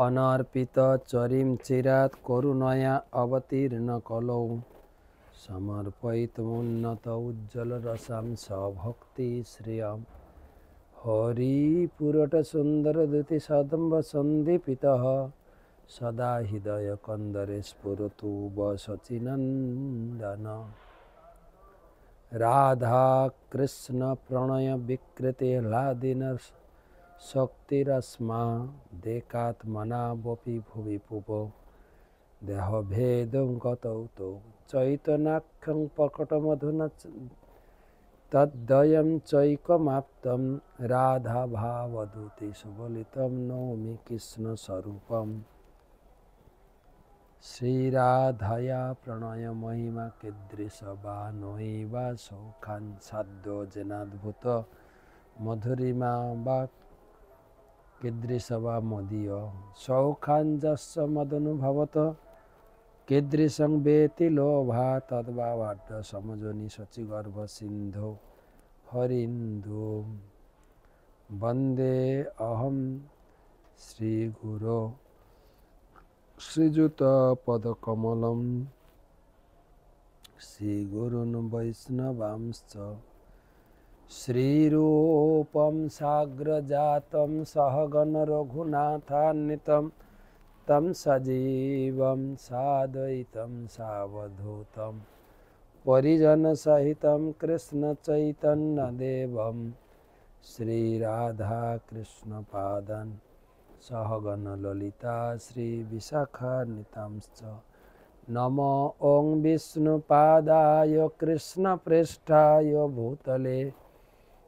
अनर्पित चरीं चिरात् करुणया अवतीर्ण कलौ समर्पयितुमुन्नत उज्ज्वलरसां सभक्ति श्रियं हरिपुरटसुन्दरद्युतिसदम्ब सन्दीपितः सदा हृदयकन्दरे स्फुरतु वसचिनन्दन राधा कृष्ण प्रणय विकृति ह्लादिन शक्तिरस्मा देकात्मनावपि भुवि पुपो देहभेदं गतौ तौ चैतन्याख्यं प्रकटमधुना तद्वयं चैकमाप्तं राधाभावदूते सुबलितं नौमि कृष्णस्वरूपम् श्रीराधया प्रणय महिमा कीदृशवा नैवा सौखान् साध्यो जनाद्भुत मधुरिमा वा कीदृशवा मदीय सौखान् यस्य मदनुभवत कीदृशं वेति लोभा तद्भावाढ्य समजोनि शचीगर्भ सिन्धो हरिन्दो वन्दे अहं श्रीगुरो श्रीयुतपदकमलं श्रीगुरून् वैष्णवांश्च श्रीरूपं साग्रजातं सहगण रघुनाथान्वितं तं सजीवं साद्वैतं सावधूतं परिजनसहितं कृष्णचैतन्यदेवं श्रीराधाकृष्णपादान् सहगण ललिता श्रीविशाखान्वितांश्च नमो ॐ विष्णुपादाय कृष्णप्रेष्ठाय भूतले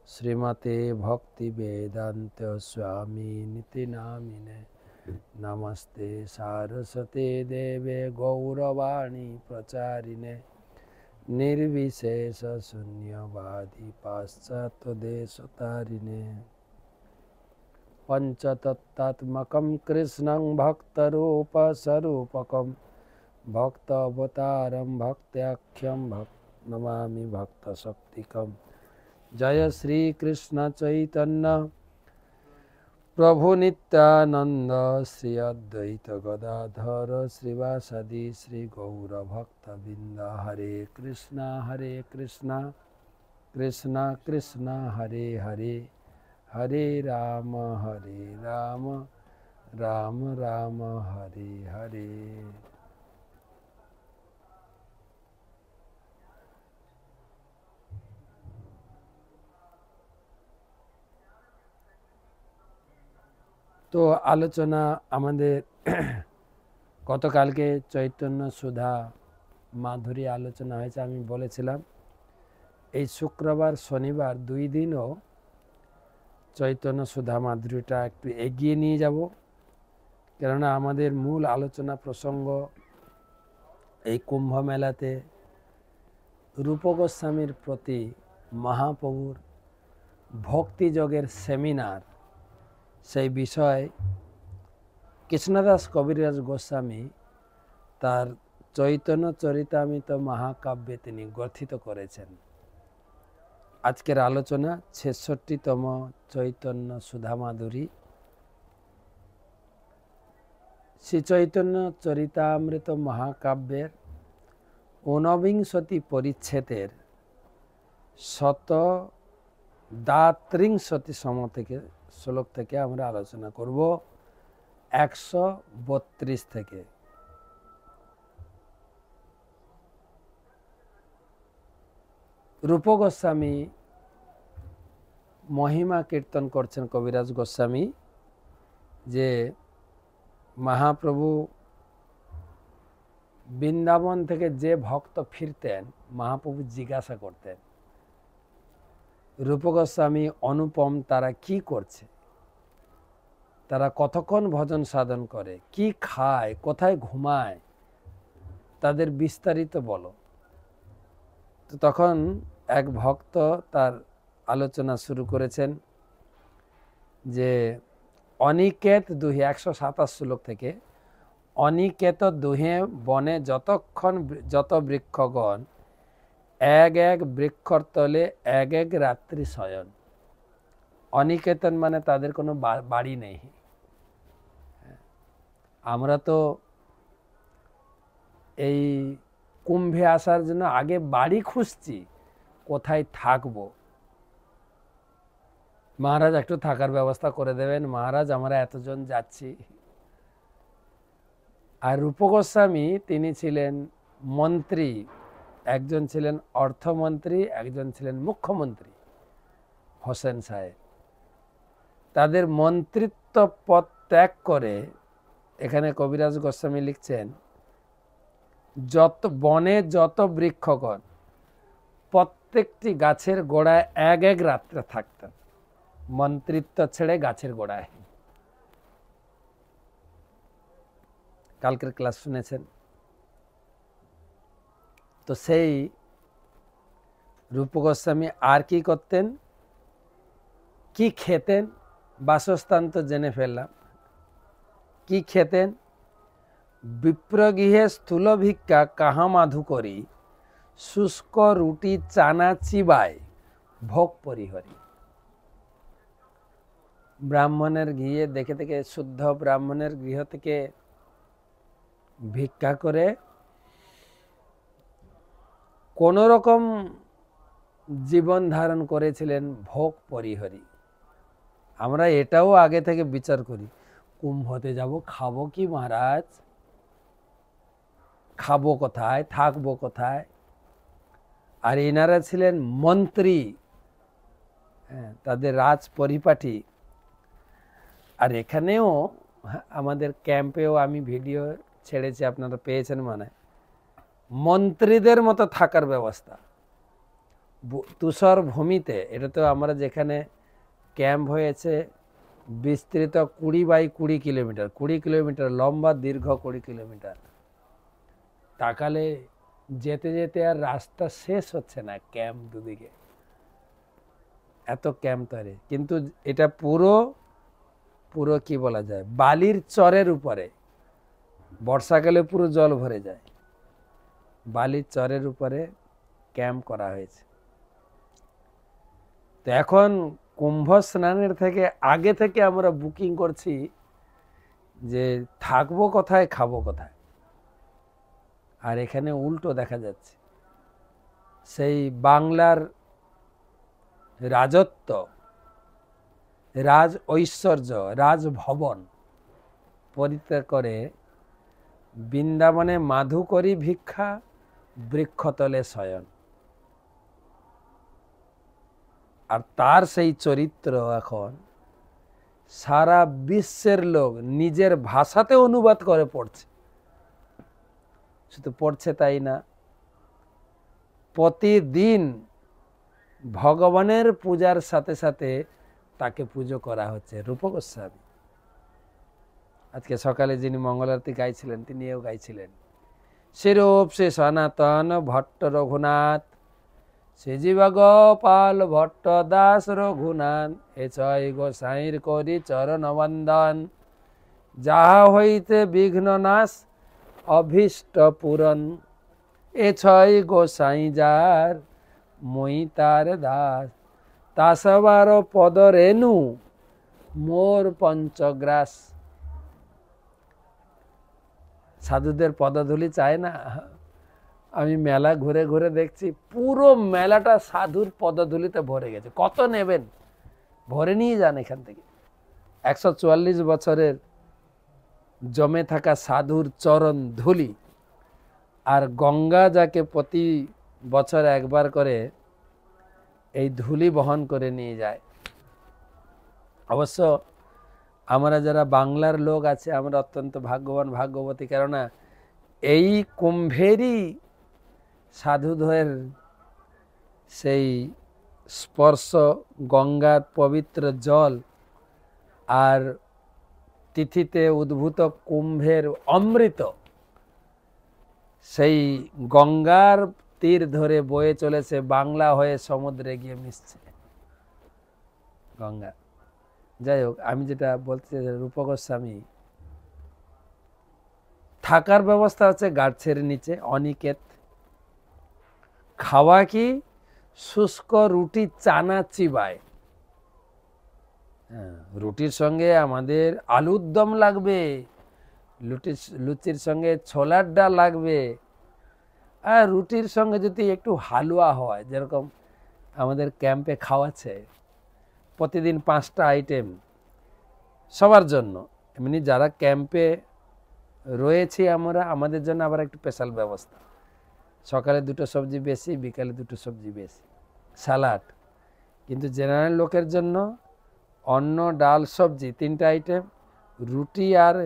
श्रीमते भक्तिवेदान्त स्वामिनिति नामिने नमस्ते सारस्वते देवे गौरवाणी प्रचारिणे निर्विशेष शून्यवादी पाश्चात्यदेशतारिणे पंचतत्त्वात्मकं कृष्णं भक्तरूपस्वरूपकं भक्तावतारं भक्त्याख्यं नमामि भक्तशक्तिकं जय श्री कृष्ण चैतन्य प्रभु नित्यानंद श्री अद्वैत गदाधर श्रीवासदि श्री गौर भक्तबिंद हरे कृष्णा कृष्णा कृष्णा हरे हरे हरे राम राम राम हरे हरे। তো আলোচনা আমাদের গতকালকে চৈতন্য সুধা মাধুরী আলোচনা হয়েছে। আমি বলেছিলাম এই শুক্রবার শনিবার দুই দিনও চৈতন্য সুধা মাধুরীটা একটু এগিয়ে নিয়ে যাব, কেননা আমাদের মূল আলোচনা প্রসঙ্গ এই কুম্ভ মেলাতে রূপ গোস্বামীর প্রতি মহাপ্রভুর ভক্তিযোগের সেমিনার, সেই বিষয় কৃষ্ণদাস কবিরাজ গোস্বামী তার চৈতন্য চরিতামৃত মহাকাব্যে তিনি গ্রথিত করেছেন। আজকের আলোচনা ৬৬তম চৈতন্য সুধা মাধুরী। শ্রী চৈতন্য চরিতামৃত মহাকাব্যের ঊনবিংশতি পরিচ্ছেদের ১৩০ শ্লোক থেকে আমরা আলোচনা করব ১৩২ থেকে। রূপ গোস্বামী মহিমা কীর্তন করছেন কবিরাজ গোস্বামী যে মহাপ্রভু বৃন্দাবন থেকে যে ভক্ত ফিরতেন মহাপ্রভু জিজ্ঞাসা করতেন রূপ গোস্বামী অনুপম তারা কি করছে, তারা কতক্ষণ ভজন সাধন করে, কি খায়, কোথায় ঘুমায়, তাদের বিস্তারিত বলো। তো তখন এক ভক্ত তার আলোচনা শুরু করেছেন যে অনিকেত দুহে ১২৭ শ্লোক থেকে, অনিকেত দুহে বনে যত বৃক্ষগণ এক এক বৃক্ষর তলে এক এক রাত্রি শয়ন। অনিকেতন মানে তাদের কোনো বাড়ি নেই, আমরা তো এই কুম্ভে আসার জন্য আগে বাড়ি খুঁজছি, কোথায় থাকবো। মহারাজ একটু থাকার ব্যবস্থা করে দেবেন, মহারাজ আমরা এতজন যাচ্ছি। আর রূপ গোস্বামী তিনি ছিলেন মন্ত্রী, একজন ছিলেন অর্থমন্ত্রী, একজন ছিলেন মুখ্যমন্ত্রী হোসেন সাহেব। তাদের মন্ত্রিত্ব পদ ত্যাগ করে, এখানে কবিরাজ গোস্বামী লিখছেন, যত বনে যত বৃক্ষগণ প্রত্যেকটি গাছের গোড়ায় এক এক রাত্রে থাকতেন, মন্ত্রিত্ব ছেড়ে গাছের গোড়ায়। কালকের ক্লাস শুনেছেন তো। সেই রূপ গোস্বামী আর কি করতেন, কি খেতেন, বাসস্থান তো জেনে ফেললাম। কি খেতেন, বিপ্রগৃহে স্থূল ভিক্ষা কাহা মাধু করি, শুষ্ক রুটি চানা চিবায় ভোগ পরিহরি। ব্রাহ্মণের গৃহে দেখে দেখে, শুদ্ধ ব্রাহ্মণের গৃহ থেকে ভিক্ষা করে কোন রকম জীবন ধারণ করেছিলেন ভোগ পরিহরি। আমরা এটাও আগে থেকে বিচার করি, কুম্ভতে যাব, খাবো কি মহারাজ, খাবো কোথায়, থাকবো কোথায়। আর এনারা ছিলেন মন্ত্রী, তাদের রাজ পরিপাটি। আর এখানেও আমাদের ক্যাম্পেও আমি ভিডিও ছেড়েছি, আপনারা পেয়েছেন মানে, মন্ত্রীদের মতো থাকার ব্যবস্থা তুষার ভূমিতে। এটা তো আমরা যেখানে ক্যাম্প হয়েছে বিস্তৃত 20 বাই 20 কিলোমিটার, 20 কিলোমিটার লম্বা, দীর্ঘ 20 কিলোমিটার। তাকালে যেতে যেতে আর রাস্তা শেষ হচ্ছে না, ক্যাম্প দুদিকে এত ক্যাম্প তৈরি। কিন্তু এটা পুরো পুরো কি বলা যায়, বালির চরের উপরে। বর্ষাকালে পুরো জল ভরে যায়, বালির চরের উপরে ক্যাম্প করা হয়েছে। তো এখন কুম্ভ স্নানের থেকে আগে থেকে আমরা বুকিং করছি যে থাকবো কোথায়, খাবো কোথায়। আর এখানে উল্টো দেখা যাচ্ছে, সেই বাংলার রাজত্ব, রাজ ঐশ্বর্য, রাজভবন পরিত্যাগ করে বৃন্দাবনে মাধু করি ভিক্ষা, বৃক্ষতলে শয়ন। আর তার সেই চরিত্র এখন সারা বিশ্বের লোক নিজের ভাষাতে অনুবাদ করে পড়ছে। শুধু পড়ছে তাই না, প্রতিদিন ভগবানের পূজার সাথে সাথে তাকে পুজো করা হচ্ছে। রূপ গোস্বামী আজকে সকালে যিনি মঙ্গল আরতি গাইছিলেন, তিনিও গাইছিলেন, সেরূপ সে সনাতন ভট্ট রঘুনাথ, সে জীব গোপাল ভট্ট দাস রঘুনাথ, এ ছয় গোসাইর করি চরণ বন্দন, যাহা হইতে বিঘ্ন নাশ অভীষ্ট পূরণ, এ ছয় গোসাই যার মই তার দাস, তাসবার পদ রেণু মোর পঞ্চগ্রাস। সাধুদের পদধূলি চায় না? আমি মেলা ঘুরে ঘুরে দেখছি, পুরো মেলাটা সাধুর পদধূলিতে ভরে গেছে। কত নেবেন, ভরে নিয়ে যান এখান থেকে। 144 বছরের জমে থাকা সাধুর চরণ ধুলি। আর গঙ্গা যাকে প্রতি বছর একবার করে এই ধুলি বহন করে নিয়ে যায়। অবশ্য আমরা যারা বাংলার লোক আছে, আমরা অত্যন্ত ভাগ্যবান ভাগ্যবতী, কেননা এই কুম্ভেরই সাধুদের সেই স্পর্শ, গঙ্গার পবিত্র জল আর তিথিতে উদ্ভূত কুম্ভের অমৃত, সেই গঙ্গার তীর ধরে বয়ে চলেছে, বাংলা হয়ে সমুদ্রে গিয়ে মিশছে গঙ্গা। যাই হোক, আমি যেটা বলতে চাই, রূপ গোস্বামী থাকার ব্যবস্থা হচ্ছে গাছের নিচে, অনিকেত। খাওয়া কি, শুষ্ক রুটি চানা চিবায়। রুটির সঙ্গে আমাদের আলুর দম লাগবে, লুচির সঙ্গে ছোলার ডাল লাগবে, আর রুটির সঙ্গে যদি একটু হালুয়া হয়, যেরকম আমাদের ক্যাম্পে খাওয়াচ্ছে প্রতিদিন 5টা আইটেম সবার জন্য। এমনি যারা ক্যাম্পে রয়েছি আমরা, আমাদের জন্য আবার একটু স্পেশাল ব্যবস্থা, সকালে 2টো সবজি বেশি, বিকালে 2টো সবজি বেশি, স্যালাড। কিন্তু জেনারেল লোকের জন্য অন্ন, ডাল, সবজি 3টা আইটেম, রুটি আর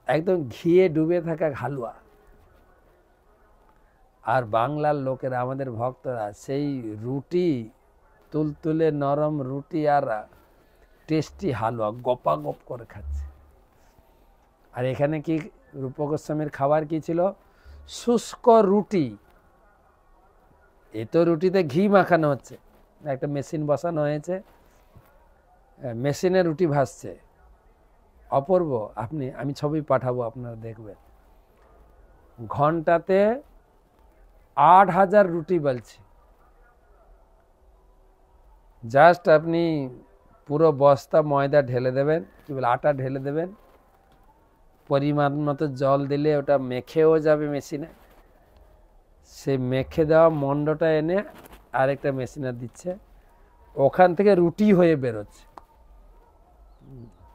একদম ঘিয়ে ডুবে থাকা হালুয়া। আর বাংলার লোকেরা, আমাদের ভক্তরা, সেই রুটি, তুলতুলে নরম রুটি আর টেস্টি হালুয়া গপাগপ করে খাচ্ছে। আর এখানে কি রূপক গোস্বামীর খাবার কি ছিল? শুষ্ক রুটি। এ তো রুটিতে ঘি মাখানো হচ্ছে, একটা মেশিন বসানো হয়েছে, মেশিনে রুটি ভাজছে, অপূর্ব। আমি ছবি পাঠাবো, আপনারা দেখবেন। ঘন্টাতে 8000 রুটি বলছে। জাস্ট আপনি পুরো বস্তা ময়দা ঢেলে দেবেন, কি বলে আটা ঢেলে দেবেন, পরিমাণ মতো জল দিলে ওটা মেখেও যাবে মেশিনে। সে মেখে দেওয়া মন্ডটা এনে আরেকটা মেশিনে দিচ্ছে, ওখান থেকে রুটি হয়ে বেরোচ্ছে।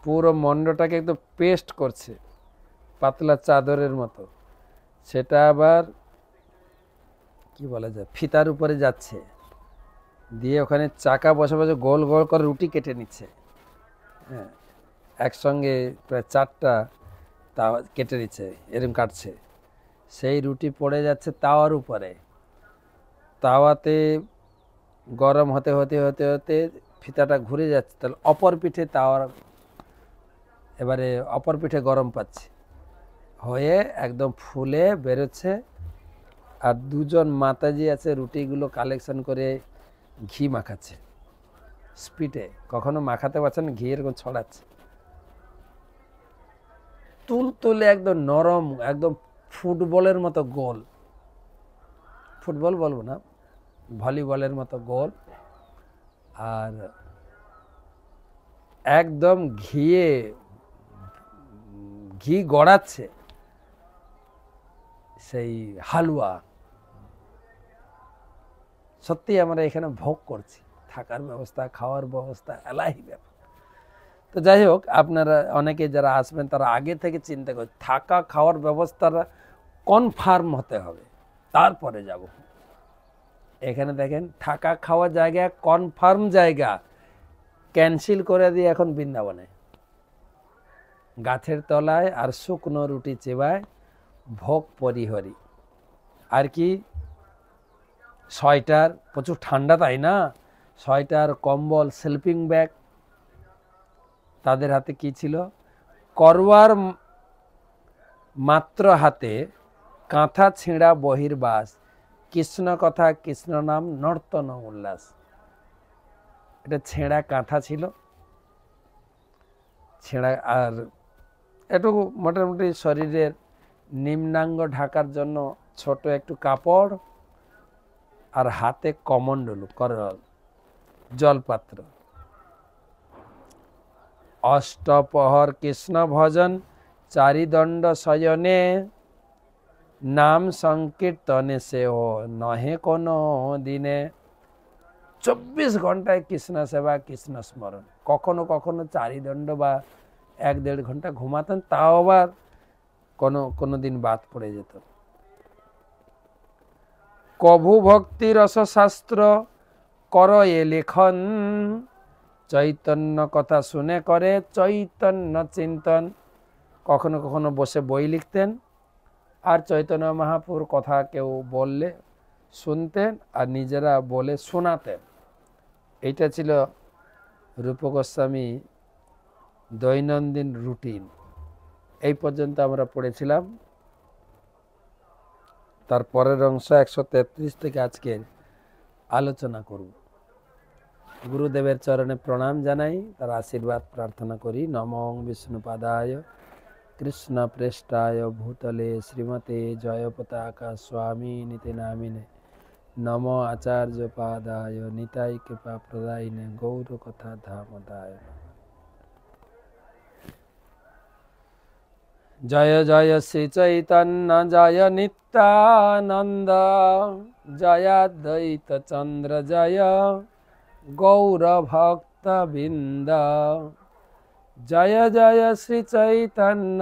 পুরো মন্ডটাকে একদম পেস্ট করছে পাতলা চাদরের মতো, সেটা আবার কি বলা যায়, ফিতার উপরে যাচ্ছে, দিয়ে ওখানে চাকা বসে বসে গোল গোল করে রুটি কেটে নিচ্ছে। হ্যাঁ, একসঙ্গে প্রায় 4টা তাওয়া কেটে নিচ্ছে, এরকম কাটছে। সেই রুটি পড়ে যাচ্ছে তাওয়ার উপরে, তাওয়াতে গরম হতে হতে হতে হতে ফিতাটা ঘুরে যাচ্ছে, তাহলে অপর পিঠে তাওয়ার, এবারে অপর পিঠে গরম পাচ্ছে, হয়ে একদম ফুলে বেরোচ্ছে। আর 2জন মাতাজি আছে, রুটিগুলো কালেকশন করে ঘি মাখাচ্ছে স্পিডে, কখনো মাখাতে পারছে না, ঘি এরকম ছড়াচ্ছে। তুলতুলে একদম নরম, একদম ফুটবলের মতো গোল, ফুটবল বলবো না, ভলিবলের মতো গোল, আর একদম ঘি গড়াচ্ছে সেই হালুয়া। সত্যি আমরা এখানে ভোগ করছি, থাকার ব্যবস্থা, খাওয়ার ব্যবস্থা, এলাহি ব্যাপার। তো যাই হোক, আপনারা অনেকে যারা আসবেন তারা আগে থেকে চিন্তা করে থাকা খাওয়ার ব্যবস্থাটা কনফার্ম হতে হবে, তারপরে যাব। এখানে দেখেন, থাকা খাওয়ার জায়গা কনফার্ম জায়গা ক্যান্সেল করে দিয়ে এখন বৃন্দাবনে গাছের তলায় আর শুকনো রুটি চেবায় ভোগ পরিহরি। আর কি সোয়েটার, প্রচুর ঠান্ডা তাই না, সোয়েটার, কম্বল, স্লিপিং ব্যাগ। তাদের হাতে কি ছিল? করওয়ার মাত্র হাতে কাঁথা ছিঁড়া বহির্বাস, কৃষ্ণ কথা কৃষ্ণ নাম নর্তন উল্লাস। এটা ছেঁড়া কাঁথা ছিল, ছেঁড়া, আর এটুকু মোটামুটি শরীরের নিম্নাঙ্গ ঢাকার জন্য ছোট একটু কাপড়, আর হাতে কমণ্ডলু, করল, জলপাত্র। অষ্টপহর কৃষ্ণ ভজন, চারিদণ্ড শয়নে, নাম সংকীর্তনে সেও নহে কোনো দিনে। 24 ঘন্টায় কৃষ্ণ সেবা, কৃষ্ণ স্মরণ। কখনো কখনো চারিদণ্ড বা 1-1.5 ঘন্টা ঘুমাতেন, তাও আবার কোনো দিন বাদ পড়ে যেত। কভু ভক্তি রস শাস্ত্র কর এ লেখন, চৈতন্য কথা শুনে করে চৈতন্য চিন্তন। কখনো কখনো বসে বই লিখতেন, আর চৈতন্য মহাপুর কথা কেউ বললে শুনতেন, আর নিজেরা বলে শোনাতেন। এইটা ছিল রূপক গোস্বামী দৈনন্দিন রুটিন। এই পর্যন্ত আমরা পড়েছিলাম। তার পরের অংশ 133 থেকে আজকে আলোচনা করব। গুরুদেবের চরণে প্রণাম জানাই, তার আশীর্বাদ প্রার্থনা করি। নমঃ বিষ্ণুপাদায় কৃষ্ণ প্রেষ্টায় ভূতলে শ্রীমতে জয় পতাকা স্বামী নীতি নামিনে, নম আচার্য পাদায় নিতাই কৃপা প্রদায়িনে, গৌর কথা ধামদায়। জয় জয় শ্রী চৈতন্য জয় নিত্যানন্দ, জয় দ্বৈত চন্দ্র জয় গৌর ভক্ত বৃন্দ। জয় জয় শ্রী চৈতন্য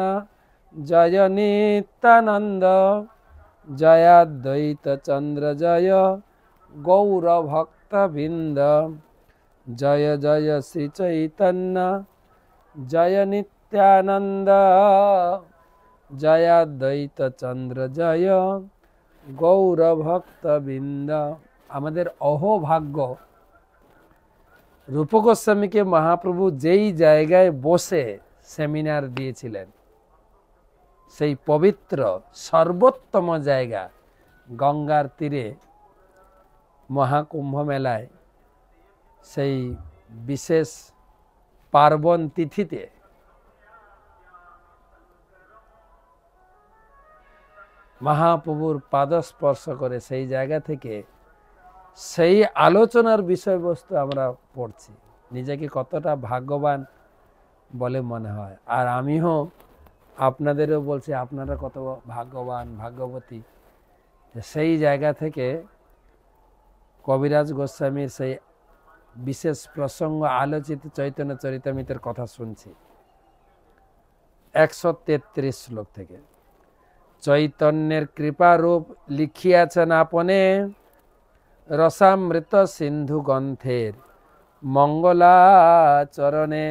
জয় নিত্যানন্দ, জয় দ্বৈত চন্দ্র জয় গৌর ভক্ত বৃন্দ। জয় জয় শ্রী চৈতন্য জয় নিত্যানন্দ, জয় দ্বৈত চন্দ্র জয় গৌর ভক্ত বৃন্দ। আমাদের অহোভাগ্য রূপ গোস্বামীকে মহাপ্রভু যেই জায়গায় বসে সেমিনার দিয়েছিলেন, সেই পবিত্র সর্বোত্তম জায়গা গঙ্গার তীরে মহাকুম্ভ মেলায়, সেই বিশেষ পার্বণ তিথিতে মহাপ্রভুর পাদস্পর্শ করে সেই জায়গা থেকে সেই আলোচনার বিষয়বস্তু আমরা পড়ছি। নিজেকে কতটা ভাগ্যবান বলে মনে হয়। আর আমিও আপনাদেরও বলছি, আপনারা কত ভাগ্যবান ভাগ্যবতী, সেই জায়গা থেকে কবিরাজ গোস্বামীর সেই বিশেষ প্রসঙ্গ আলোচিত চৈতন্য চরিতামৃতের কথা শুনছি। 133 শ্লোক থেকে। চৈতন্যের কৃপারূপ লিখিয়াছেন আপনে, রসামৃত সিন্ধু গ্রন্থের মঙ্গলাচরণে।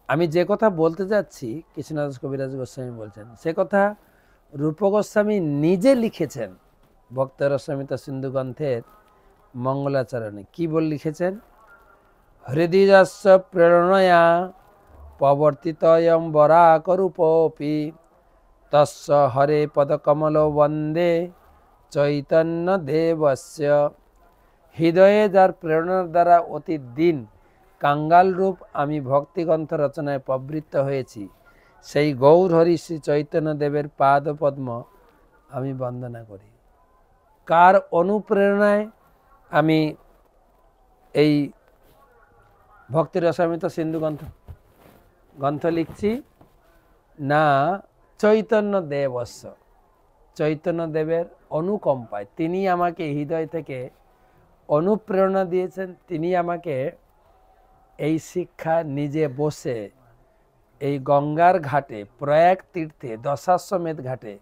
আমি যে কথা বলতে যাচ্ছি, কৃষ্ণদাস কবিরাজ গোস্বামী বলছেন, সে কথা রূপ গোস্বামী নিজে লিখেছেন ভক্ত রসামৃত সিন্ধু গ্রন্থের মঙ্গলাচরণে। কি বল লিখেছেন? হৃদয়স্য প্রেরণয়া প্রবর্তিতয়ং বরাকরূপোপি, তস্য হরে পদকমল বন্দে চৈতন্য দেবস্য। হৃদয়ে যার প্রেরণার দ্বারা অতি দিন কাঙ্গাল রূপ আমি ভক্তিগ্রন্থ রচনায় প্রবৃত্ত হয়েছি, সেই গৌর হরি শ্রী চৈতন্য দেবের পাদ পদ্ম আমি বন্দনা করি। কার অনুপ্রেরণায় আমি এই ভক্তি রসামৃত সিন্ধু গ্রন্থ লিখছি? না, চৈতন্য দেবস্য, চৈতন্য দেবের অনুকম্পায়। তিনি আমাকে হৃদয় থেকে অনুপ্রেরণা দিয়েছেন। তিনি আমাকে এই শিক্ষা নিজে বসে এই গঙ্গার ঘাটে, প্রয়াগ তীর্থে, দশাশ্বমেধ ঘাটে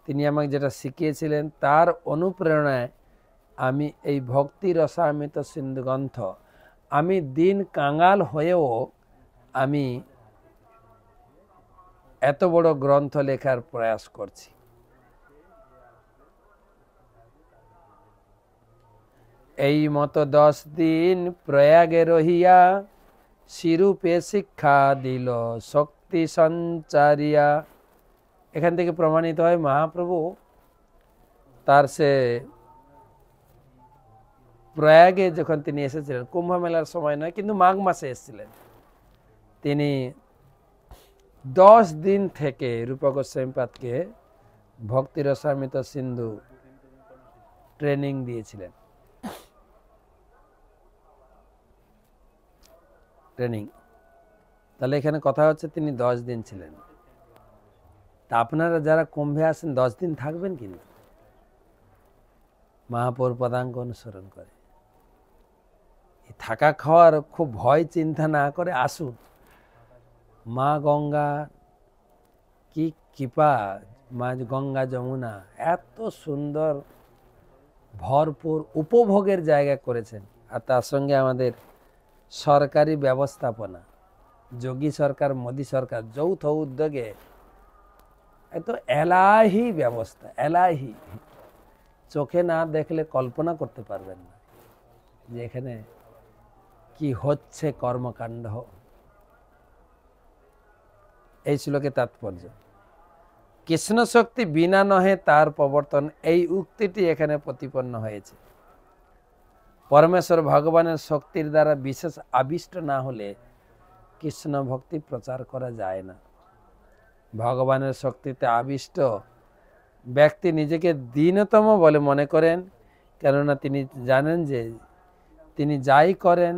তিনি আমাকে যেটা শিখিয়েছিলেন, তার অনুপ্রেরণায় আমি এই ভক্তি রসামৃত সিন্ধু গ্রন্থ, আমি দিন কাঙ্গাল হয়েও আমি এত বড় গ্রন্থ লেখার প্রয়াস করছি। এই মতো 10 দিন প্রয়াগে রহিয়া, শিরূপে শিক্ষা দিল শক্তি সঞ্চারিয়া। এখান থেকে প্রমাণিত হয় মহাপ্রভু তার সে প্রয়াগে যখন তিনি এসেছিলেন, কুম্ভ মেলার সময় নয়, কিন্তু মাঘ মাসে এসেছিলেন, তিনি 10 দিন থেকে রূপ গোস্বামীপাদকে ভক্তি রসামৃত সিন্ধু ট্রেনিং দিয়েছিলেন। তাহলে এখানে কথা হচ্ছে তিনি 10 দিন ছিলেন। তা আপনারা যারা কুম্ভে আসেন 10 দিন থাকবেন কিন্তু মহাপ্রভুর পদাঙ্ক অনুসরণ করে। থাকা খাওয়ার খুব ভয় চিন্তা না করে আসুন। মা গঙ্গা কি কৃপা, মা গঙ্গা যমুনা এত সুন্দর ভরপুর উপভোগের জায়গা করেছেন। আর তার সঙ্গে আমাদের সরকারি ব্যবস্থাপনা, যোগী সরকার, মোদী সরকার যৌথ উদ্যোগে এত এলাহি ব্যবস্থা, এলাহি, চোখে না দেখলে কল্পনা করতে পারবেন না যে এখানে কি হচ্ছে কর্মকাণ্ড। এই শ্লোকে তাৎপর্য। কৃষ্ণ শক্তি বিনা নহে তার প্রবর্তন, এই উক্তিটি এখানে প্রতিপন্ন হয়েছে। পরমেশ্বর ভগবানের শক্তির দ্বারা বিশেষ আবিষ্ট না হলে কৃষ্ণ ভক্তি প্রচার করা যায় না। ভগবানের শক্তিতে আবিষ্ট ব্যক্তি নিজেকে দীনতম বলে মনে করেন, কেননা তিনি জানেন যে তিনি যাই করেন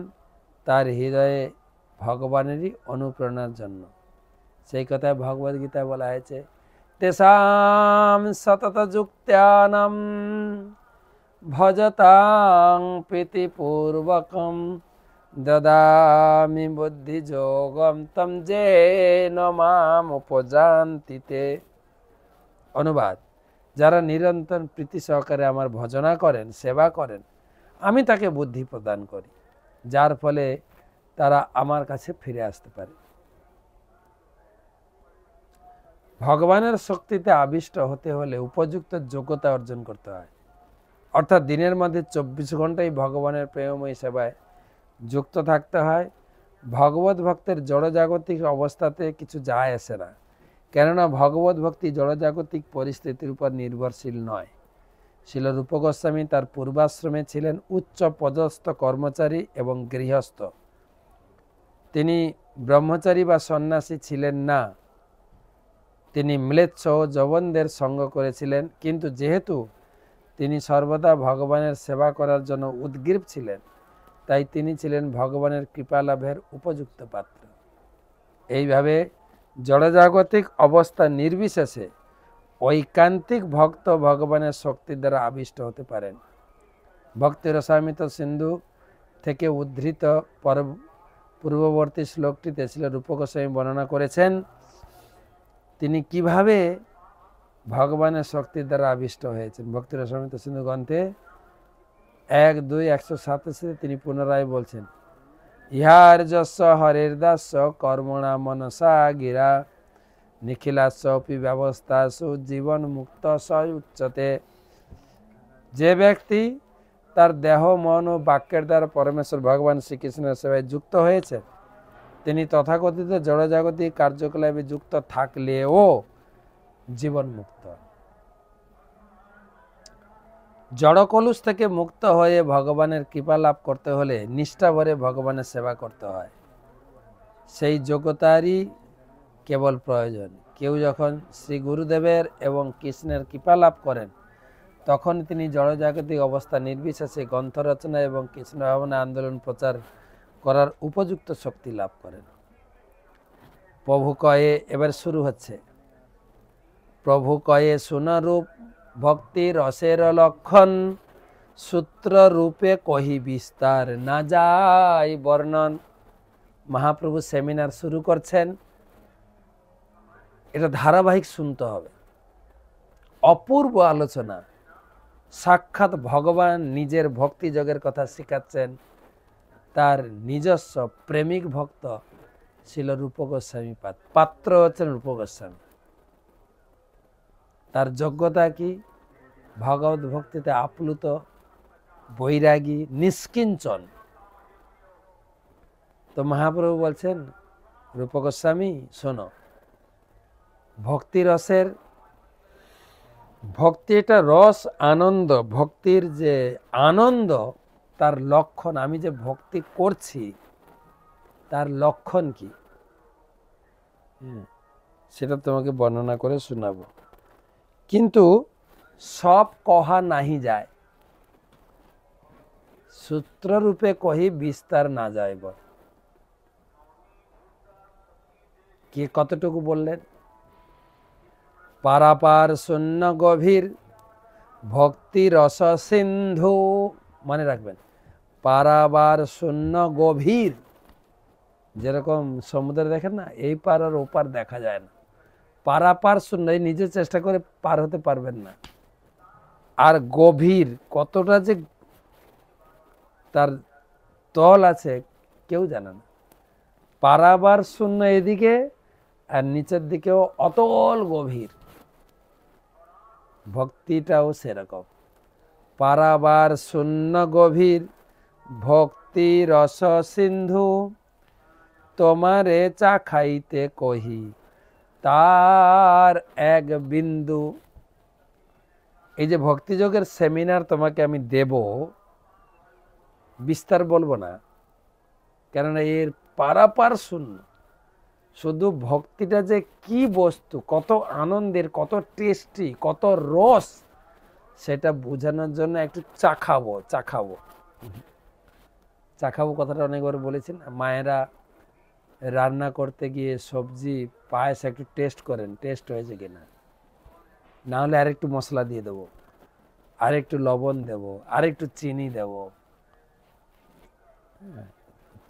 তার হৃদয়ে ভগবানেরই অনুপ্রেরণার জন্য। সেই কথায় ভগবদ গীতায় বলা হয়েছে, তেষাং সতত যুক্তানাং ভজতাং প্রীতিপূর্বকম দদামি বুদ্ধি যোগম তম যেন মাম উপজান্তি তে। অনুবাদ, যারা নিরন্তর প্রীতি সহকারে আমার ভজনা করেন, সেবা করেন, আমি তাকে বুদ্ধি প্রদান করি, যার ফলে তারা আমার কাছে ফিরে আসতে পারে। ভগবানের শক্তিতে আবিষ্ট হতে হলে উপযুক্ত যোগ্যতা অর্জন করতে হয়, অর্থাৎ দিনের মধ্যে 24 ঘন্টাই ভগবানের প্রেমময়ী সেবায় যুক্ত থাকতে হয়। ভগবত ভক্তের জড়জাগতিক অবস্থাতে কিছু যায় আসে না, কেননা ভগবত ভক্তি জড়জাগতিক পরিস্থিতির উপর নির্ভরশীল নয়। শ্রীল রূপ গোস্বামী তার পূর্বাশ্রমে ছিলেন উচ্চ পদস্থ কর্মচারী এবং গৃহস্থ। তিনি ব্রহ্মচারী বা সন্ন্যাসী ছিলেন না। তিনি ম্লেচ্ছ ও যবনদের সঙ্গ করেছিলেন, কিন্তু যেহেতু তিনি সর্বদা ভগবানের সেবা করার জন্য উদ্গ্রীব ছিলেন, তাই তিনি ছিলেন ভগবানের কৃপা লাভের উপযুক্ত পাত্র। এইভাবে জড়জাগতিক অবস্থা নির্বিশেষে ঐকান্তিক ভক্ত ভগবানের শক্তির দ্বারা আবিষ্ট হতে পারেন। ভক্তি রসামৃত সিন্ধু থেকে উদ্ধৃত পূর্ববর্তী শ্লোকটিতে শ্রীল রূপ গোস্বামী বর্ণনা করেছেন তিনি কিভাবে ভগবানের শক্তির দ্বারা আবিষ্ট হয়েছেন। ভক্তি রসামৃত সিন্ধু গ্রন্থে 1:2-127 তিনি পুনরায় বলছেন, ইহার যস্য হরের দাস্য কর্মণা মনসা গিরা নিখিলাস্যপি ব্যবস্থাসু জীবন মুক্ত স উচ্চতে। যে ব্যক্তি তার দেহ, মন ও বাক্যের দ্বারা পরমেশ্বর ভগবান শ্রীকৃষ্ণের সেবায় যুক্ত হয়েছে, তিনি তথাকথিত জড়জাগতিক কার্যকলাপে যুক্ত থাকলেও জীবন মুক্ত। জড়কলুষ থেকে মুক্ত হয়ে ভগবানের কৃপা লাভ করতে হলে নিষ্ঠা ভরে ভগবানের সেবা করতে হয়। সেই যোগ্যতারই কেবল প্রয়োজন। কেউ যখন শ্রী গুরুদেবের এবং কৃষ্ণের কৃপা লাভ করেন, তখন তিনি জড়জাগতিক অবস্থা নির্বিশেষে গ্রন্থ রচনা এবং কৃষ্ণ ভাবনা আন্দোলন প্রচার করার উপযুক্ত শক্তি লাভ করেন। প্রভু কয়ে, এবার শুরু হচ্ছে, প্রভু কয়ে সুনরূপ ভক্তি রসের লক্ষণ সূত্র রূপে কহি বিস্তার না যায় বর্ণন। মহাপ্রভু সেমিনার শুরু করছেন, এটা ধারাবাহিক শুনতে হবে। অপূর্ব আলোচনা, সাক্ষাৎ ভগবান নিজের ভক্তি যোগের কথা শেখাচ্ছেন তার নিজস্ব প্রেমিক ভক্ত শ্রীল রূপ গোস্বামী পাত্র হচ্ছেন রূপ গোস্বামী। তার যোগ্যতা কি? ভগবত ভক্তিতে আপ্লুত, বৈরাগী, নিষ্কিঞ্চন। তো মহাপ্রভু বলছেন, রূপ গোস্বামী শোনো, ভক্তি রসের, ভক্তি এটা রস, আনন্দ। ভক্তির যে আনন্দ তার লক্ষণ, আমি যে ভক্তি করছি তার লক্ষণ কি সেটা তোমাকে বর্ণনা করে শোনাবো। কিন্তু সব কহা নাহি যায়, সূত্ররূপে কহি বিস্তার না যায়। কি কতটুকু বললেন? পারাপার শূন্য গভীর ভক্তি রস সিন্ধু, মনে রাখবেন, পারাবার শূন্য গভীর। যেরকম সমুদ্রে দেখেন না, এই পার আর ওপার দেখা যায় না, পারাপার শূন্য, নিজে চেষ্টা করে পার হতে পারবেন না। আর গভীর কতটা যে তার তল আছে কেউ জানে না। পারাবার শূন্য এদিকে আর নিচের দিকেও অতল গভীর। ভক্তিটাও সেরকম, পারাবার শূন্য গভীর ভক্তি রস সিন্ধু তোমারে চা খাইতে কহি তার এক বিন্দু। এই যে ভক্তিযোগের সেমিনার তোমাকে আমি দেব, বিস্তার বলবো না, কেননা এর পারাপার শূন্য। শুধু ভক্তিটা যে কি বস্তু, কত আনন্দের, কত টেস্টি, কত রস, সেটা বোঝানোর জন্য একটু চাখাবো কথাটা অনেকবার বলেছেন। মায়েরা রান্না করতে গিয়ে সবজি পায়েস একটু টেস্ট করেন, টেস্ট হয়েছে কিনা, না হলে আরেকটু মশলা দিয়ে দেবো, আরেকটু লবণ দেব, আরেকটু চিনি দেব।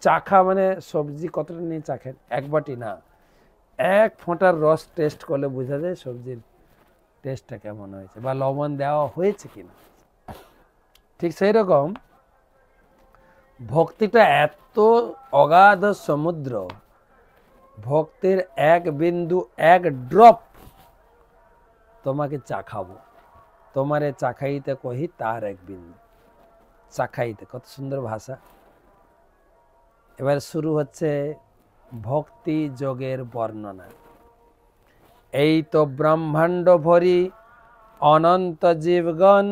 চাখা মানে সবজি কতটা নিয়ে চাখেন, এক বাটি না, এক ফোঁটার রস টেস্ট করলে বোঝা যায় সবজির টেস্টটা কেমন হয়েছে বা লবণ দেওয়া হয়েছে কিনা। ঠিক সেই রকম ভক্তিটা এত অগাধ সমুদ্র, ভক্তির এক বিন্দু, এক ড্রপ তোমাকে চাখাবো, তোমারে চাখাইতে কহি তার এক বিন্দু। চাখাইতে, কত সুন্দর ভাষা। এবার শুরু হচ্ছে ভক্তি যোগের বর্ণনা। এই তো ব্রহ্মাণ্ড ভরি অনন্ত জীবগণ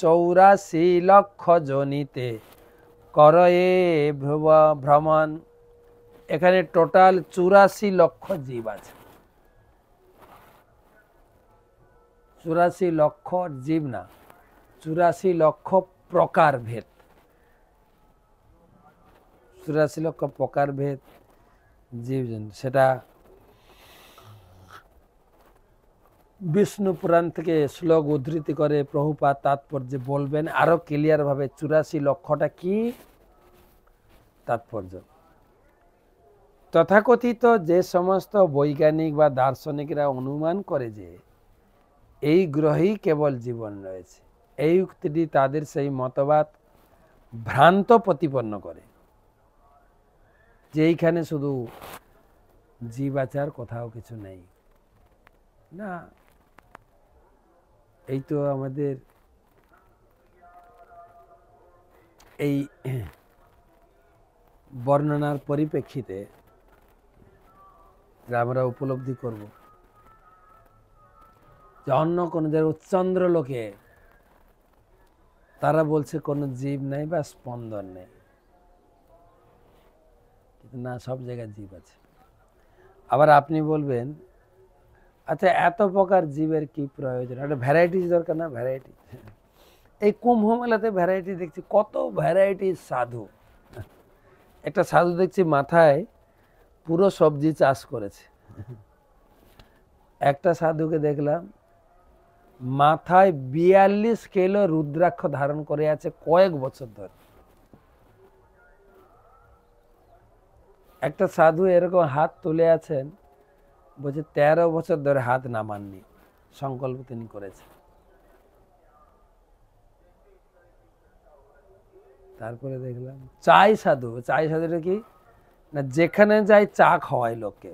84 লক্ষ জনিতে করয়ে ভ্রমণ। এখানে টোটাল 84 লক্ষ জীব আছে। 84 লক্ষ জীব না, 84 লক্ষ প্রকার ভেদ, 84 লক্ষ প্রকার ভেদ জীবজন্তু। সেটা বিষ্ণু পুরাণ থেকে শ্লোক উদ্ধৃতি করে প্রভুপাদ তাৎপর্যে বলবেন আরো ক্লিয়ার ভাবে 84 লক্ষটা কি তাৎপর্য। তথাকথিত যে সমস্ত বৈজ্ঞানিক বা দার্শনিকরা অনুমান করে যে এই গ্রহেই কেবল জীবন রয়েছে, এই উক্তিটি তাদের সেই মতবাদ ভ্রান্ত প্রতিপন্ন করে যে এইখানে শুধু জীব আছে আর কোথাও কিছু নেই। না, এই তো আমাদের এই বর্ণনার পরিপ্রেক্ষিতে আমরা উপলব্ধি করব যে অন্য কোনো জায়গায় চন্দ্রলোকে তারা বলছে কোনো জীব নেই বা স্পন্দন নেই, কিন্তু না, সব জায়গায় জীব আছে। আবার আপনি বলবেন আচ্ছা এত প্রকার জীবের কি প্রয়োজন, একটা ভ্যারাইটিস দরকার না? ভ্যারাইটি, এই কুম্ভ মেলাতে ভ্যারাইটি দেখছি, কত ভ্যারাইটি সাধু। একটা সাধু দেখছি মাথায় পুরো সবজি চাষ করেছে। একটা সাধুকে দেখলাম মাথায় 42 কিলো রুদ্রাক্ষ ধারণ করে আছে কয়েক বছর ধরে। একটা সাধু এরকম হাত তুলে আছেন, বলছে 13 বছর ধরে হাত নামাননি, সংকল্প তিনি করেছেন। তারপরে দেখলাম চাই সাধু, চাই সাধুটা কি না, যেখানে যাই চা খাওয়ায় লোককে।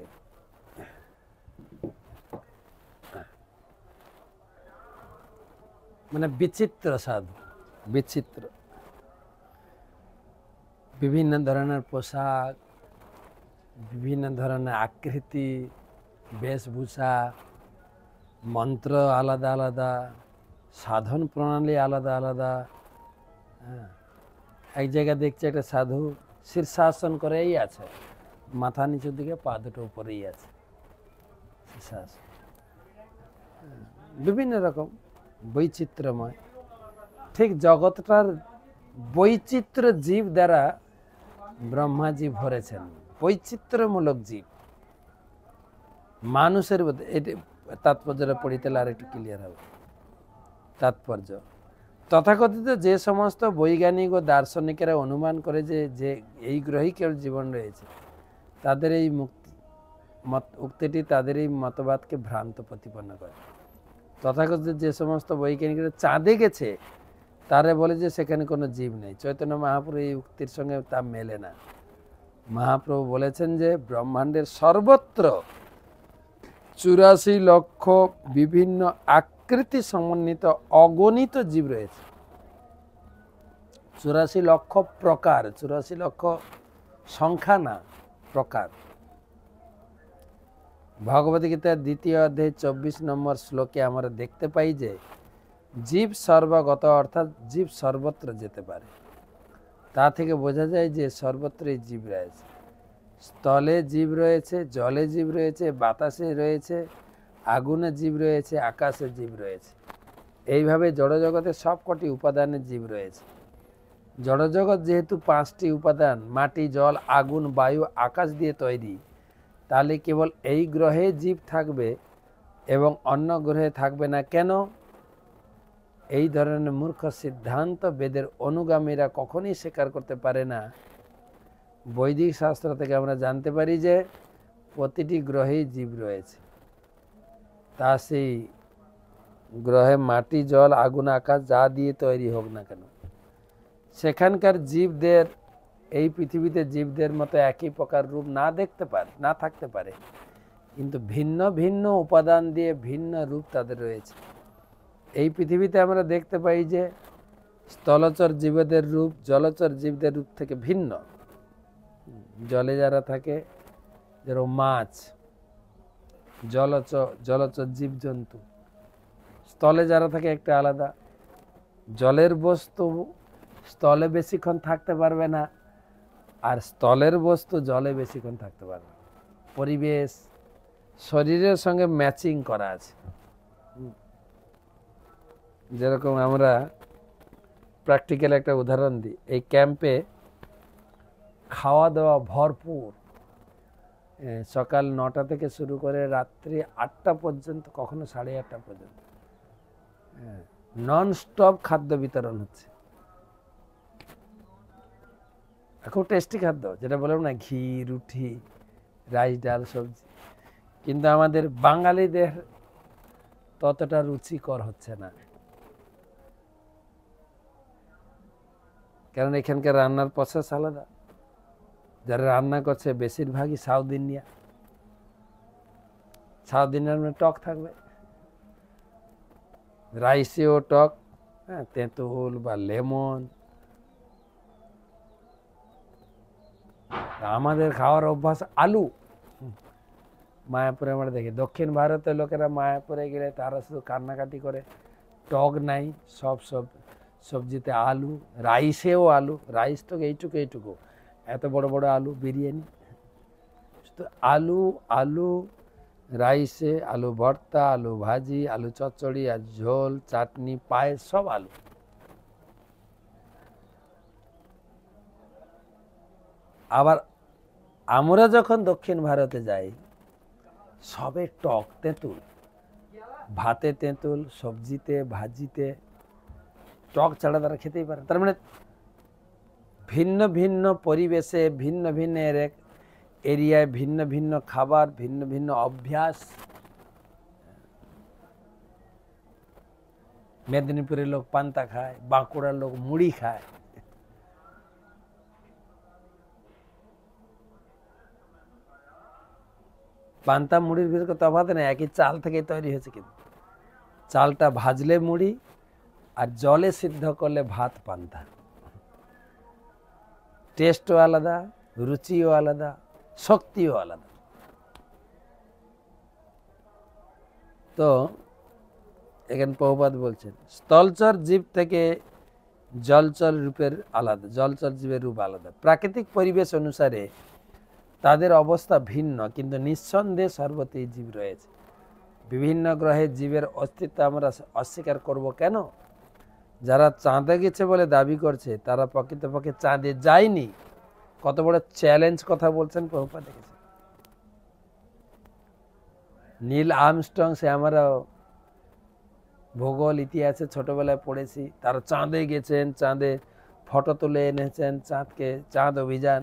মানে বিচিত্র সাধু, বিচিত্র, বিভিন্ন ধরনের পোশাক, বিভিন্ন ধরনের আকৃতি, বেশভূষা, মন্ত্র আলাদা আলাদা, সাধন প্রণালী আলাদা আলাদা। এক জায়গায় দেখছি একটা সাধু শীর্ষাসন করেই আছে, মাথা নিচুর দিকে, পা দুটো উপরেই আছে, শীর্ষাসন। বিভিন্ন রকম বৈচিত্র্যময়। ঠিক জগৎটার বৈচিত্র্য জীব দ্বারা ব্রহ্মাজি ভরেছেন, বৈচিত্র্যমূলক জীব। মানুষের এটা তাৎপর্যটা পড়িতে আর একটু ক্লিয়ার হবে। তাৎপর্য তথাকথিত যে সমস্ত বৈজ্ঞানিক ও দার্শনিকেরা অনুমান করে যে এই গ্রহেই কেবল জীবন রয়েছে, তাদের এই উক্তিটি তাদের এই মতবাদকে ভ্রান্ত প্রতিপন্ন করে। তথাকথিত যে সমস্ত বৈজ্ঞানিকরা চাঁদে গেছে তারা বলে যে সেখানে কোনো জীব নেই। চৈতন্য মহাপ্রভু এই উক্তির সঙ্গে তা মেলে না। মহাপ্রভু বলেছেন যে ব্রহ্মাণ্ডের সর্বত্র 84 লক্ষ বিভিন্ন আকৃতি সমন্বিত অগণিত জীব রয়েছে। 84 লক্ষ প্রকার, 84 লক্ষ সংখ্যা না, প্রকার। ভগবদ্গীতার 2য় অধ্যায় 24 নম্বর শ্লোকে আমরা দেখতে পাই যে জীব সর্বগত, অর্থাৎ জীব সর্বত্র যেতে পারে। তা থেকে বোঝা যায় যে সর্বত্রই জীব রয়েছে। স্থলে জীব রয়েছে, জলে জীব রয়েছে, বাতাসে রয়েছে, আগুনে জীব রয়েছে, আকাশে জীব রয়েছে। এইভাবে জড়জগতে সবকটি উপাদানে জীব রয়েছে। জড়জগৎ যেহেতু 5টি উপাদান মাটি, জল, আগুন, বায়ু, আকাশ দিয়ে তৈরি, তাহলে কেবল এই গ্রহে জীব থাকবে এবং অন্য গ্রহে থাকবে না কেন? এই ধরনের মূর্খ সিদ্ধান্ত বেদের অনুগামীরা কখনোই স্বীকার করতে পারে না। বৈদিক শাস্ত্র থেকে আমরা জানতে পারি যে প্রতিটি গ্রহেই জীব রয়েছে। তা সেই গ্রহে মাটি, জল, আগুন, আকাশ যা দিয়ে তৈরি হোক না কেন, সেখানকার জীবদের এই পৃথিবীতে জীবদের মতো একই প্রকার রূপ না থাকতে পারে, কিন্তু ভিন্ন ভিন্ন উপাদান দিয়ে ভিন্ন রূপ তাদের রয়েছে। এই পৃথিবীতে আমরা দেখতে পাই যে স্থলচর জীবদের রূপ জলচর জীবদের রূপ থেকে ভিন্ন। জলে যারা থাকে, যেরকম মাছ, জলচর জীবজন্তু, স্থলে যারা থাকে একটা আলাদা। জলের বস্তু স্থলে বেশিক্ষণ থাকতে পারবে না, আর স্থলের বস্তু জলে বেশিক্ষণ থাকতে পারবে না। পরিবেশ শরীরের সঙ্গে ম্যাচিং করা আছে। যেরকম আমরা প্র্যাকটিক্যাল একটা উদাহরণ দিই, এই ক্যাম্পে খাওয়া দাওয়া ভরপুর, সকাল 9টা থেকে শুরু করে রাত্রি 8টা পর্যন্ত, কখনো 8:30 পর্যন্ত নন স্টপ খাদ্য বিতরণ হচ্ছে। খুব টেস্টি খাদ্য, যেটা বললাম না, ঘি, রুটি, রাইস, ডাল, সবজি। কিন্তু আমাদের বাঙালিদের ততটা রুচিকর হচ্ছে না, কারণ এখানকার রান্নার প্রসেস আলাদা। যারা রান্না করছে বেশিরভাগই সাউথ ইন্ডিয়া। সাউথ ইন্ডিয়ার মানে টক থাকবে, রাইসেও টক, তেঁতুল বা লেমন। আমাদের খাওয়ার অভ্যাস আলু। মায়াপুরে আমরা দেখি দক্ষিণ ভারতের লোকেরা মায়াপুরে গেলে তারা শুধু কান্নাকাটি করে, টক নাই, সব সবজিতে আলু, রাইসেও আলু। রাইস তো এইটুকু এত বড় বড় আলু, বিরিয়ানি শুধু আলু আলু, রাইসে আলু ভর্তা, আলু ভাজি, আলু চচ্চড়ি, আর ঝোল, চাটনি, পায়েস, সব আলু। আবার আমরা যখন দক্ষিণ ভারতে যাই, সবে টক, তেঁতুল, ভাতে তেঁতুল, সবজিতে, ভাজিতে টক ছাড়া তারা খেতেই পারে। তার মানে ভিন্ন ভিন্ন পরিবেশে, ভিন্ন ভিন্ন এরিয়ায় ভিন্ন ভিন্ন খাবার, ভিন্ন ভিন্ন অভ্যাস। মেদিনীপুরের লোক পান্তা খায়, বাঁকুড়ার লোক মুড়ি খায়। পান্তা মুড়ির ভিতরে তফাৎ নেই, একই চাল থেকে তৈরি হয়েছে, কিন্তু চালটা ভাজলে মুড়ি আর জলে সিদ্ধ করলে ভাত পান্তা। টেস্টও আলাদা, রুচিও আলাদা, শক্তিও আলাদা। তো এখানে প্রভুপাদ বলছেন স্থলচর জীব থেকে জলচর রূপের আলাদা, জলচর জীবের রূপ আলাদা। প্রাকৃতিক পরিবেশ অনুসারে তাদের অবস্থা ভিন্ন, কিন্তু নিঃসন্দেহে সর্বত্রই জীব রয়েছে। বিভিন্ন গ্রহে জীবের অস্তিত্ব আমরা অস্বীকার করব কেন? যারা চাঁদে গেছে বলে দাবি করছে, তারা প্রকৃতপক্ষে চাঁদে যায়নি। কত বড় চ্যালেঞ্জ কথা বলছেন প্রভুপাদ, দেখেছেন? নীল আর্মস্ট্রং, সে আমরা ভূগোল ইতিহাসে ছোটবেলায় পড়েছি, তারা চাঁদে গেছেন, চাঁদে ফটো তুলে এনেছেন, চাঁদ অভিযান।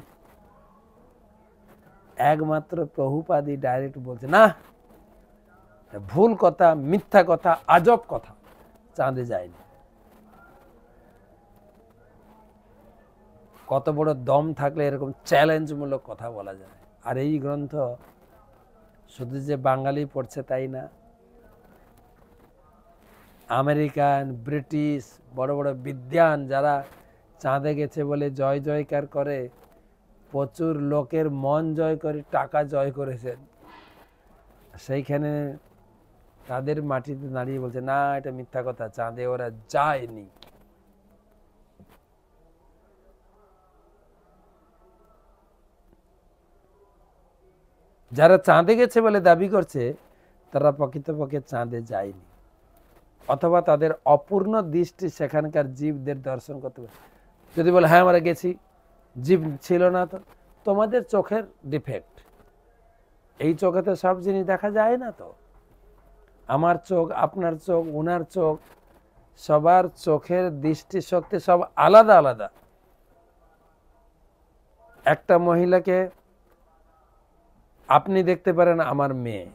একমাত্র প্রভুপাদই ডাইরেক্ট বলছে না, ভুল কথা, মিথ্যা কথা, আজব কথা, চাঁদে যায়নি। কত বড় দম থাকলে এরকম চ্যালেঞ্জমূলক কথা বলা যায়। আর এই গ্রন্থ শুধু যে বাঙালি পড়ছে তাই না, আমেরিকান, ব্রিটিশ বড় বড় বিদ্বান যারা চাঁদে গেছে বলে জয় জয়কার করে, প্রচুর লোকের মন জয় করে, টাকা জয় করেছেন, সেইখানে তাদের মাটিতে দাঁড়িয়ে বলছে না, এটা মিথ্যা কথা, চাঁদে ওরা যায়নি। যারা চাঁদে গেছে বলে দাবি করছে, তারা প্রকৃতপক্ষে চাঁদে যায়নি, অথবা তাদের অপূর্ণ দৃষ্টি সেখানকার জীবদের দর্শন করতে পারে। যদি বলে হ্যাঁ আমরা গেছি, জীব ছিল না, তো তোমাদের চোখের ডিফেক্ট, এই চোখেতে সব জিনিস দেখা যায় না। তো আমার চোখ, আপনার চোখ, ওনার চোখ, সবার চোখের দৃষ্টিশক্তি সব আলাদা আলাদা। একটা মহিলাকে আপনি দেখতে পারেন আমার মেয়ে,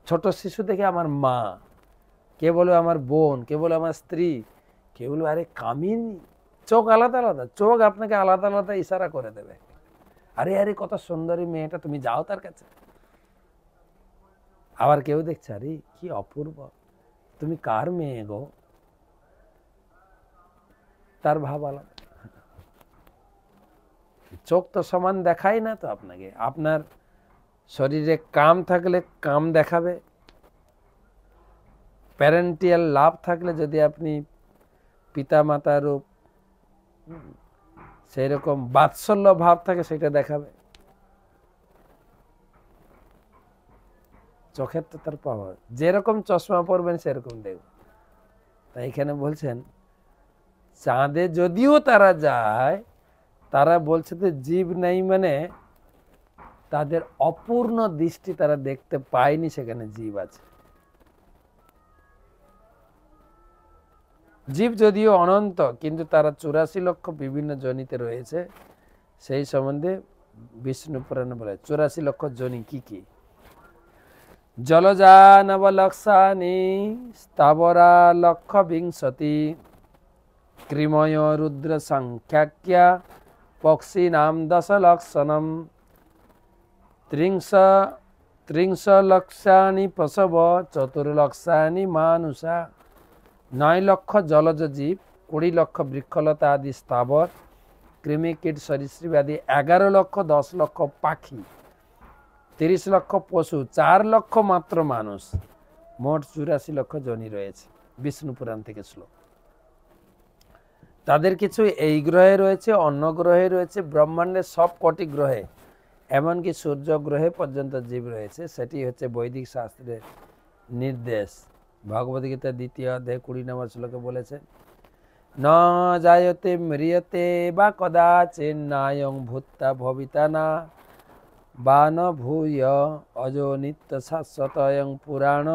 ছোট শিশু দেখে আমার মা, কে বলে আমার বোন, কে বলে আমার স্ত্রী, কে বলবে আরে কামিনী। চোখ আলাদা আলাদা, চোখ আপনাকে আলাদা আলাদা ইশারা করে দেবে, আরে আরে কত সুন্দরী মেয়েটা, তুমি যাও তার কাছে। আবার কেউ দেখছে আরে কি অপূর্ব, তুমি কার মেয়ে গো, তার ভাব আলাদা। চোখ তো সমান দেখায় না তো আপনাকে। আপনার শরীরে কাম থাকলে কাম দেখাবে, প্যারেন্টিয়াল লাভ থাকলে, যদি আপনি পিতা মাতা রূপ সেই রকম বাৎসল্য ভাব থাকে, সেটা দেখাবে। চোখের তো তার পাওয়ার, যেরকম চশমা পরবেন সেরকম দেখবে। তাই এখানে বলছেন চাঁদে যদিও তারা যায়, তারা বলছে যে জীব নেই, মানে তাদের অপূর্ণ দৃষ্টি তারা দেখতে পায়নি, সেখানে জীব আছে। জীব যদিও অনন্ত, কিন্তু তারা 84 লক্ষ বিভিন্ন যোনিতে রয়েছে। সেই সম্বন্ধে বিষ্ণু পুরাণে বলে 84 লক্ষ যোনি কি কি। জলজা নবলক্ষানি স্থাবরা লক্ষ বিংশতি, কৃময় রুদ্র সংখ্যাক্যা পক্ষী নাম 10 লক্ষণম, ত্রিংশ লক্ষানি পশব 4 লক্ষানি মানুষা। 9 লক্ষ জলজ জীব, 20 লক্ষ বৃক্ষলতা আদি স্থাবর, কৃমি কীট সরীসৃপ আদি 11 লক্ষ, 10 লক্ষ পাখি, 30 লক্ষ পশু, 4 লক্ষ মাত্র মানুষ, মোট 84 লক্ষ জনি রয়েছে। বিষ্ণু পুরাণ থেকে শ্লোক। তাদের কিছু এই গ্রহে রয়েছে, অন্য গ্রহে রয়েছে, ব্রহ্মাণ্ডের সব কটি গ্রহে, এমনকি সূর্য গ্রহে পর্যন্ত জীব রয়েছে। সেটি হচ্ছে বৈদিক শাস্ত্রের নির্দেশ। ভগবদ্গীতা 2য় অধ্যায় 20 নম্বর শ্লোকে বলেছে, ন জায়তে ম্রিয়তে বা কদাচিৎ নায়ং ভূত্তা ভবিতা না বা ন ভূয় অজো নিত্য শাশ্বতয়ং পুরাণ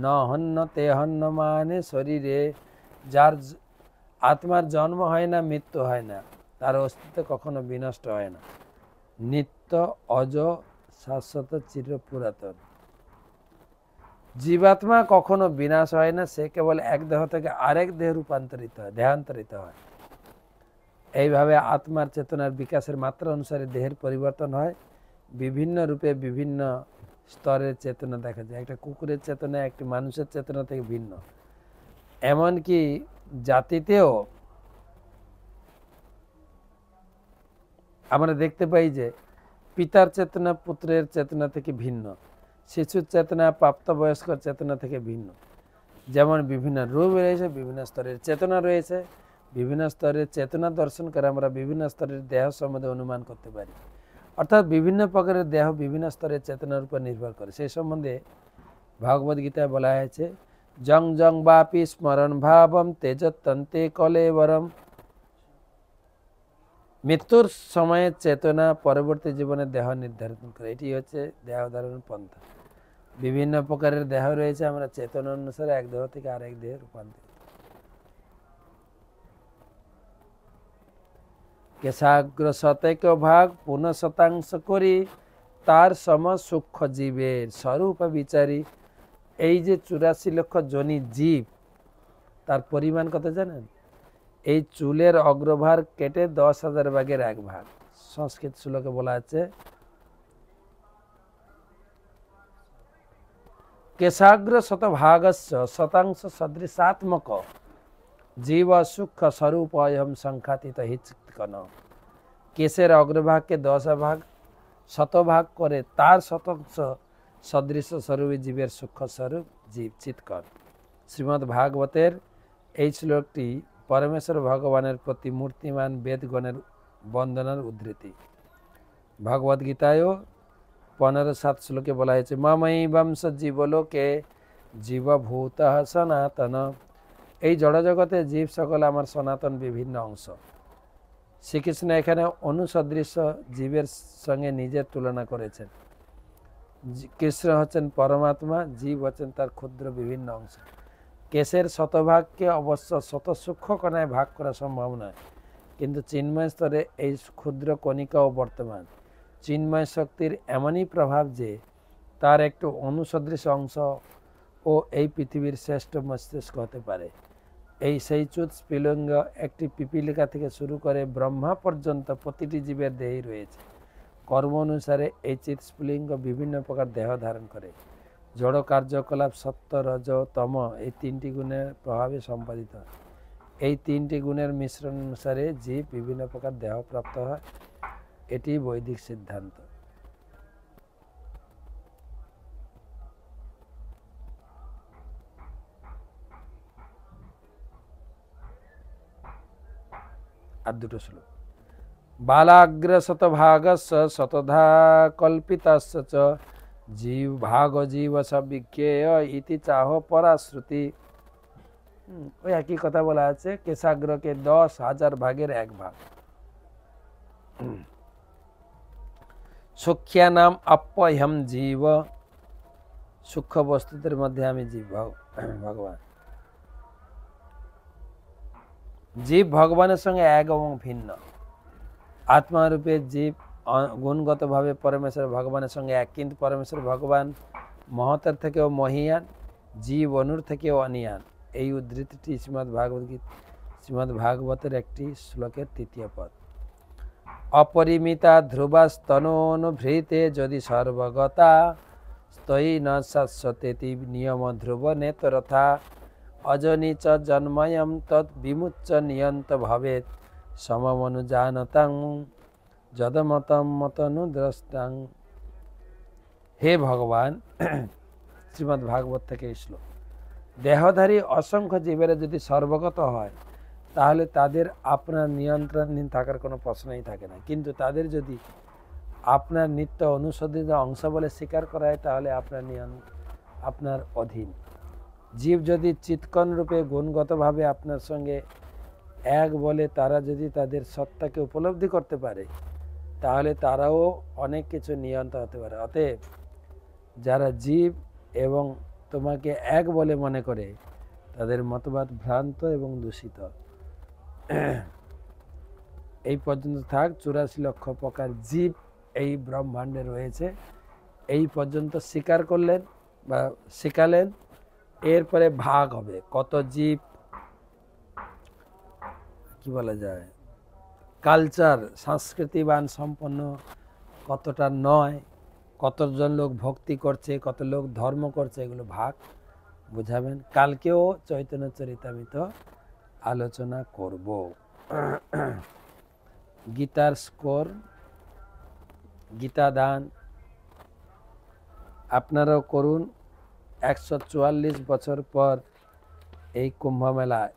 ন হন্যতে হন্যমানে শরীরে। যার আত্মার জন্ম হয় না, মৃত্যু হয় না, তার অস্তিত্ব কখনো বিনষ্ট হয় না, নিত্য অজ শাশ্বত চির পুরাতন। জীবাত্মা কখনো বিনাশ হয় না, সে কেবল এক দেহ থেকে আরেক দেহে রূপান্তরিত হয়, দেহান্তরিত হয়। এইভাবে আত্মার চেতনার বিকাশের মাত্রা অনুসারে দেহের পরিবর্তন হয়। বিভিন্ন রূপে বিভিন্ন স্তরের চেতনা দেখা যায়। একটা কুকুরের চেতনা একটি মানুষের চেতনা থেকে ভিন্ন। এমনকি জাতিতেও আমরা দেখতে পাই যে পিতার চেতনা পুত্রের চেতনা থেকে ভিন্ন, শিশুর চেতনা প্রাপ্তবয়স্কর চেতনা থেকে ভিন্ন। যেমন বিভিন্ন রূপ রয়েছে, বিভিন্ন স্তরের চেতনা রয়েছে, বিভিন্ন স্তরের চেতনা দর্শন করে আমরা বিভিন্ন স্তরের দেহ সম্বন্ধে অনুমান করতে পারি। অর্থাৎ বিভিন্ন প্রকারের দেহ বিভিন্ন স্তরের চেতনার উপর নির্ভর করে। সেই সম্বন্ধে ভগবদ্গীতায় বলা হয়েছে, জং জং বাপি স্মরণ ভাবম তেজতন্তে কলেবরম। মৃত্যুর সময়ে চেতনা পরবর্তী জীবনের দেহ নির্ধারণ করে। এটি হচ্ছে দেহ ধারণ পন্থা। বিভিন্ন প্রকারের দেহ রয়েছে, আমরা চেতনা অনুসারে এক দেহ থেকে আরেক দেহে রূপান্তরিত। কেশাগ্র শতেক ভাগ পুনঃ শতাংশ করি, তার সম সূক্ষ্ম জীবের স্বরূপ বিচারি। এই যে 84 লক্ষ যোনি জীব, তার পরিমাণ কত জানেন? এই চুলের অগ্রভাগ কেটে 10,000 ভাগের 1 ভাগ। সংস্কৃত শ্লোকে বলা আছে, কেশাগ্র শতভাগস্য শতাংশ সদৃশাত্মক জীব সূক্ষ্ম স্বরূপ অয়ম সংখ্যাতীত হিচ্ছিৎকন। কেশের অগ্রভাগকে 10 ভাগ শতভাগ করে তার শতাংশ সদৃশ স্বরূপী জীবের সূক্ষ্ম স্বরূপ জীব চিৎকন। শ্রীমদ্ ভাগবতের এই শ্লোকটি পরমেশ্বর ভগবানের প্রতি মূর্তিমান বেদগণের বন্দনার উদ্ধৃতি। ভগবদ্গীতায়ও 15:7 শ্লোকে বলা হয়েছে, মমৈ বংশ জীবলোকে জীবভূত সনাতন। এই জড়জগতে জীব সকল আমার সনাতন বিভিন্ন অংশ। শ্রীকৃষ্ণ এখানে অনুসদৃশ্য জীবের সঙ্গে নিজের তুলনা করেছেন। কৃষ্ণ হচ্ছেন পরমাত্মা, জীব হচ্ছেন তার ক্ষুদ্র বিভিন্ন অংশ। কেশের শতভাগকে অবশ্য শত সূক্ষ্ম কণায় ভাগ করা সম্ভব নয়, কিন্তু চিন্ময় স্তরে এই ক্ষুদ্র কণিকাও বর্তমান। চিন্ময় শক্তির এমনই প্রভাব যে তার একটু অনুসদৃশ অংশ ও এই পৃথিবীর শ্রেষ্ঠ মস্তিষ্ক হতে পারে। এই সেই চ্যুত স্ফুলিঙ্গ একটি পিপীলিকা থেকে শুরু করে ব্রহ্মা পর্যন্ত প্রতিটি জীবের দেহেই রয়েছে। কর্ম অনুসারে এই চিৎ স্ফুলিঙ্গ বিভিন্ন প্রকার দেহ ধারণ করে। জড় কার্যকলাপ সত্য, রজ, তম এই তিনটি গুণের প্রভাবে সম্পাদিত হয়। এই তিনটি গুণের মিশ্রণ অনুসারে জীব বিভিন্ন প্রকার দেহ প্রাপ্ত হয়। এটি বৈদিক সিদ্ধান্ত। আর দুটো শ্লোক। বালাগ্র শতভাগস্য শতধা কল্পিতস্য চ জীব ভাগ জীব সবিজ্ঞেয় ইতি চাহ পরাশ্রুতি। ওই একই কথা বলা আছে, কেশাগ্রকে 10,000 ভাগের 1 ভাগ। সূক্ষ্মানাম অপ্যহম জীব, সূক্ষ্ম বস্তুদের মধ্যে আমি জীব ভগবান। জীব ভগবানের সঙ্গে এক এবং ভিন্ন। আত্মারূপে জীব গুণগতভাবে পরমেশ্বর ভগবানের সঙ্গে এক, কিন্তু পরমেশ্বর ভগবান মহতের থেকেও মহীয়ান, জীব অনুর থেকেও অনিয়ান। এই উদ্ধৃতিটি শ্রীমদ্ ভাগবতের একটি শ্লোকের 3য় পদ। অপরিমিতা ধ্রুবাস্তনোনুভৃতে যদি সর্বগতা স্তয়ী ন শাশ্বতেতি নিয়ম ধ্রুব নেতরথা অজনি চ জন্ময়ম তৎ বিমুচ্চ নিয়ন্ত ভবেত সমমনুজানতাং যদমতম মতনুদ্রষ্টাং। হে ভগবান, শ্রীমদ্ ভাগবত থেকে এই শ্লোক। দেহধারী অসংখ্য জীবের যদি সর্বগত হয় তাহলে তাদের আপনার নিয়ন্ত্রণাধীন থাকার কোনো প্রশ্নই থাকে না, কিন্তু তাদের যদি আপনার নিত্য অনুশোধিত অংশ বলে স্বীকার করা হয় তাহলে আপনার অধীন। জীব যদি চিৎকণ রূপে গুণগতভাবে আপনার সঙ্গে এক বলে তারা যদি তাদের সত্তাকে উপলব্ধি করতে পারে তাহলে তারাও অনেক কিছু নিয়ন্ত্রণ হতে পারে। অতএব যারা জীব এবং তোমাকে এক বলে মনে করে তাদের মতবাদ ভ্রান্ত এবং দূষিত। এই পর্যন্ত থাক। 84 লক্ষ প্রকার জীব এই ব্রহ্মাণ্ডে রয়েছে, এই পর্যন্ত স্বীকার করলেন বা শিখালেন। এরপরে ভাগ হবে, কত জীব, কি বলা যায়, কালচার সংস্কৃতিবান সম্পন্ন, কতটা নয়, কতজন লোক ভক্তি করছে, কত লোক ধর্ম করছে, এগুলো ভাগ বুঝাবেন। কালকেও চৈতন্য চরিতামৃত আলোচনা করব। গীতার স্কোর, গীতা দান আপনারাও করুন। 144 বছর পর এই কুম্ভ মেলায়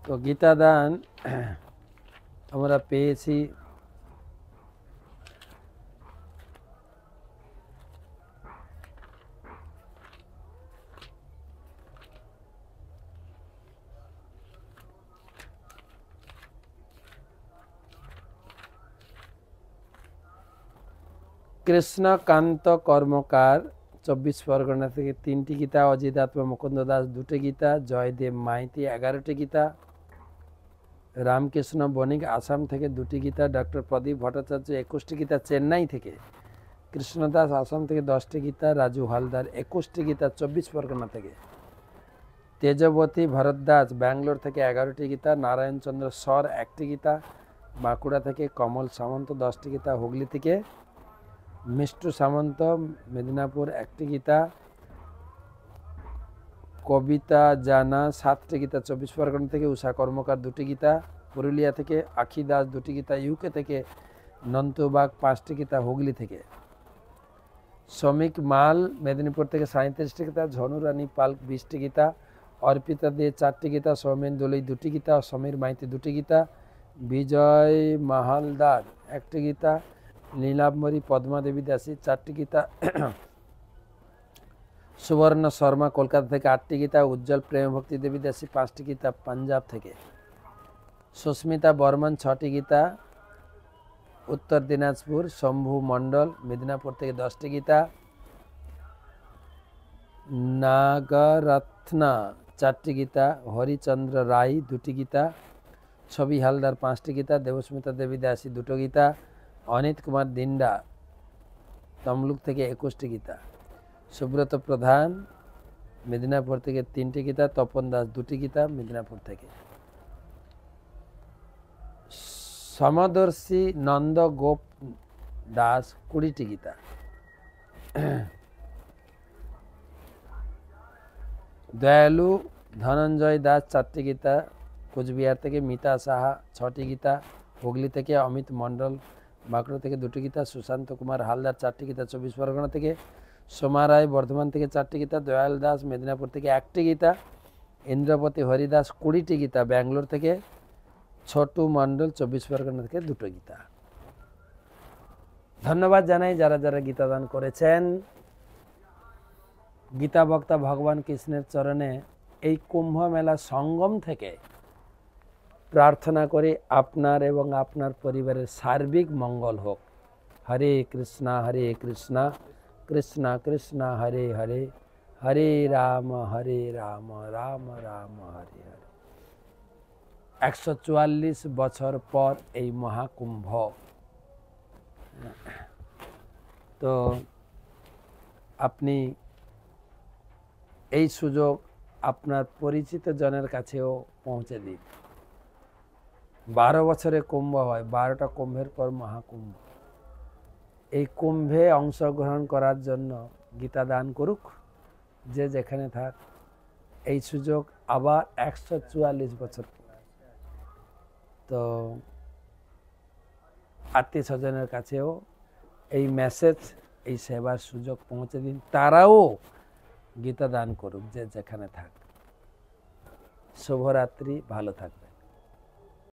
তো গীতা দান আমরা পেয়েছি কৃষ্ণকান্ত কর্মকার 24 পরগনা থেকে 3টি গীতা, অজিত আত্মা মুকুন্দ দাস 2টি গীতা, জয়দেব মাইতি 11টি গীতা, রামকৃষ্ণ বণিক আসাম থেকে 2টি গীতা, ডক্টর প্রদীপ ভট্টাচার্য 21টি গীতা চেন্নাই থেকে, কৃষ্ণদাস আসাম থেকে 10টি গীতা, রাজু হালদার 21টি গীতা 24 পরগনা থেকে, তেজবতী ভরদ্বাজ ব্যাঙ্গালোর থেকে 11টি গীতা, নারায়ণ চন্দ্র সর 1টি গীতা, বাঁকুড়া থেকে কমল সামন্ত 10টি গীতা, হুগলি থেকে মিষ্টু সামন্ত, মেদিনীপুর 1টি গীতা, কবিতা জানা 7টি গীতা 24 পরগনা থেকে, উষা কর্মকার 2টি গীতা, পুরুলিয়া থেকে আখি দাস 2টি গীতা, ইউকে থেকে নন্তুবাগ 5টি গীতা, হুগলি থেকে শ্রমিক মাল মেদিনীপুর থেকে 37টি গীতা, ঝনুরানী পাল 20টি গীতা, অর্পিতা দে 4টি গীতা, সৌমেন দোলই 2টি গীতা, সমীর মাইতি 2টি গীতা, বিজয় মাহালদার একটি গীতা, নীলাম্বরী পদ্মা দেবী দাসী 4টি গীতা, সুবর্ণ শর্মা কলকাতা থেকে 8টি গীতা, উজ্জ্বল প্রেম ভক্তি দেবী দাসী 5টি গীতা পাঞ্জাব থেকে, সুস্মিতা বর্মন 6টি গীতা উত্তর দিনাজপুর, শম্ভু মণ্ডল মেদিনীপুর থেকে 10টি গীতা, নাগরত্না 4টি গীতা, হরিচন্দ্র রায় 2টি গীতা, ছবি হালদার 5টি গীতা, দেবস্মিতা দেবী দাসী 2টো গীতা, অনিত কুমার দিন্ডা তমলুক থেকে 21টি গীতা, সুব্রত প্রধান মেদিনীপুর থেকে 3টি গীতা, তপন দাস 2টি গীতা মেদিনীপুর থেকে, সমদর্শী নন্দ গোপ দাস 20টি গীতা, দয়ালু ধনঞ্জয় দাস 4টি গীতা, কোচবিহার থেকে মিতা সাহা 6টি গীতা, হুগলি থেকে অমিত মণ্ডল বাঁকুড়া থেকে 2টি গীতা, সুশান্ত কুমার হালদার 4টি গীতা 24 পরগনা থেকে, সোমা রায় বর্ধমান থেকে 4টি গীতা, দয়াল দাস মেদিনীপুর থেকে 1টি গীতা, ইন্দ্রপতি হরিদাস 20টি গীতা ব্যাঙ্গালোর থেকে, ছোটু মণ্ডল 24 পরগনা থেকে 2টো গীতা। ধন্যবাদ জানাই যারা যারা গীতা দান করেছেন। গীতা বক্তা ভগবান কৃষ্ণের চরণে এই কুম্ভ মেলা সঙ্গম থেকে প্রার্থনা করি আপনার এবং আপনার পরিবারের সার্বিক মঙ্গল হোক। হরে কৃষ্ণ কৃষ্ণ কৃষ্ণ হরে হরে, হরে রাম রাম রাম হরে হরে। 144 বছর পর এই মহাকুম্ভ, তো আপনি এই সুযোগ আপনার পরিচিত জনের কাছেও পৌঁছে দিন। 12 বছরে কুম্ভ হয়, 12টা কুম্ভের পর মহাকুম্ভ। এই কুম্ভে অংশগ্রহণ করার জন্য গীতা দান করুক যে যেখানে থাক। এই সুযোগ আবার 144 বছর পর। তো আত্মীয় স্বজনের কাছেও এই মেসেজ, এই সেবার সুযোগ পৌঁছে দিন, তারাও গীতা দান করুক যে যেখানে থাক। শুভরাত্রি, ভালো থাকবে।